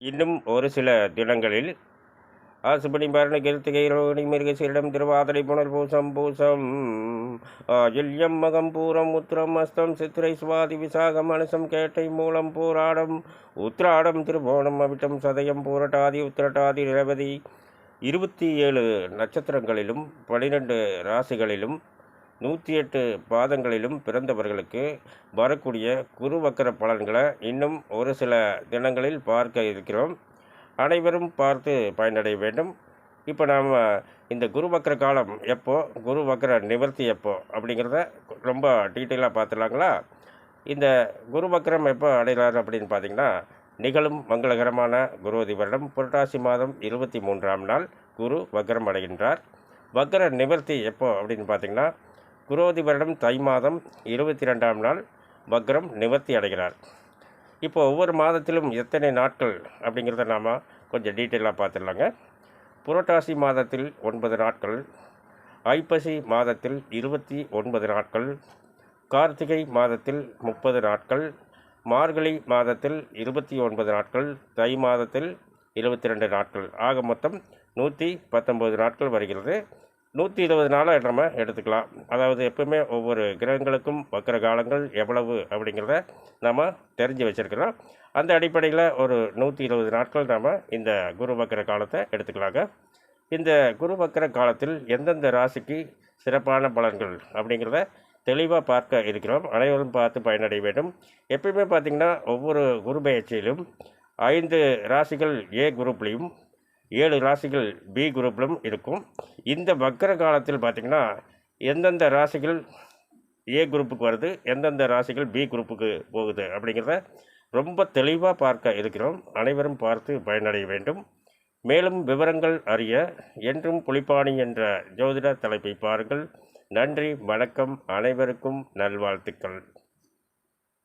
இன்னும் ஒரு சில தினங்களில் ஆசுபடி பரண கிருத்திகை ரோகிணி மிருகசீரிடம் திருவாதிரை புனர் பூசம் பூசம் ஆயில்யம் மகம் பூரம் உத்திரம் அஸ்தம் சித்திரை சுவாதி விசாகம் அனுசம் கேட்டை மூலம் பூராடம் உத்திராடம் திருவோணம் அவிட்டம் சதயம் பூரட்டாதி உத்திரட்டாதி ரேவதி 27 நட்சத்திரங்களிலும் 12 ராசிகளிலும் 108 பாதங்களிலும் பிறந்தவர்களுக்கு வரக்கூடிய குருவக்கர பலன்களை இன்னும் ஒரு சில தினங்களில் பார்க்க இருக்கிறோம். அனைவரும் பார்த்து பயனடைய வேண்டும். இப்போ நாம் இந்த குருவக்கர காலம் எப்போ, குருவக்கர நிவர்த்தி எப்போ அப்படிங்கிறத ரொம்ப டீட்டெயிலாக பார்த்துலாங்களா? இந்த குருவக்கரம் எப்போ அடைகிறார் அப்படின்னு பார்த்தீங்கன்னா, நிகழும் மங்களகரமான குருவதி வருடம் புரட்டாசி மாதம் 23ஆம் நாள் குரு வக்கரம் அடைகின்றார். வக்கர நிவர்த்தி எப்போ அப்படின்னு பார்த்தீங்கன்னா, குரோதி வருடம் தை மாதம் 22ஆம் நாள் வக்ரம் நிவர்த்தி அடைகிறார். இப்போ ஒவ்வொரு மாதத்திலும் எத்தனை நாட்கள் அப்படிங்கிறத நாம் கொஞ்சம் டீட்டெயிலாக பார்த்துடலாங்க. புரட்டாசி மாதத்தில் 9 நாட்கள், ஐப்பசி மாதத்தில் 29 நாட்கள், கார்த்திகை மாதத்தில் 30 நாட்கள், மார்கழி மாதத்தில் 29 நாட்கள், தை மாதத்தில் 22 நாட்கள், ஆக மொத்தம் 119 நாட்கள் வருகிறது. 120 நாளாக நம்ம எடுத்துக்கலாம். அதாவது எப்பவுமே ஒவ்வொரு கிரகங்களுக்கும் வக்கர காலங்கள் எவ்வளவு அப்படிங்கிறத நம்ம தெரிஞ்சு வச்சுருக்கிறோம். அந்த அடிப்படையில் ஒரு 120 நாட்கள் நாம் இந்த குரு வக்கர காலத்தை எடுத்துக்கலாங்க. இந்த குரு வக்கர காலத்தில் எந்தெந்த ராசிக்கு சிறப்பான பலன்கள் அப்படிங்கிறத தெளிவாக பார்க்க இருக்கிறோம். அனைவரும் பார்த்து பயனடைய வேண்டும். எப்பயுமே பார்த்திங்கன்னா ஒவ்வொரு குரு பயிற்சியிலும் 5 ராசிகள் ஏ குரூப்லேயும் 7 ராசிகள் பி குரூப்பிலும் இருக்கும். இந்த வக்கர காலத்தில் பார்த்திங்கன்னா எந்தெந்த ராசிகள் ஏ குரூப்புக்கு வருது, எந்தெந்த ராசிகள் பி குரூப்புக்கு போகுது அப்படிங்கிறத ரொம்ப தெளிவாக பார்க்க இருக்கிறோம். அனைவரும் பார்த்து பயனடைய வேண்டும். மேலும் விவரங்கள் அறிய என்றும் புலிப்பாணி என்ற ஜோதிட தலைப்பை பாருங்கள். நன்றி, வணக்கம், அனைவருக்கும் நல்வாழ்த்துக்கள்.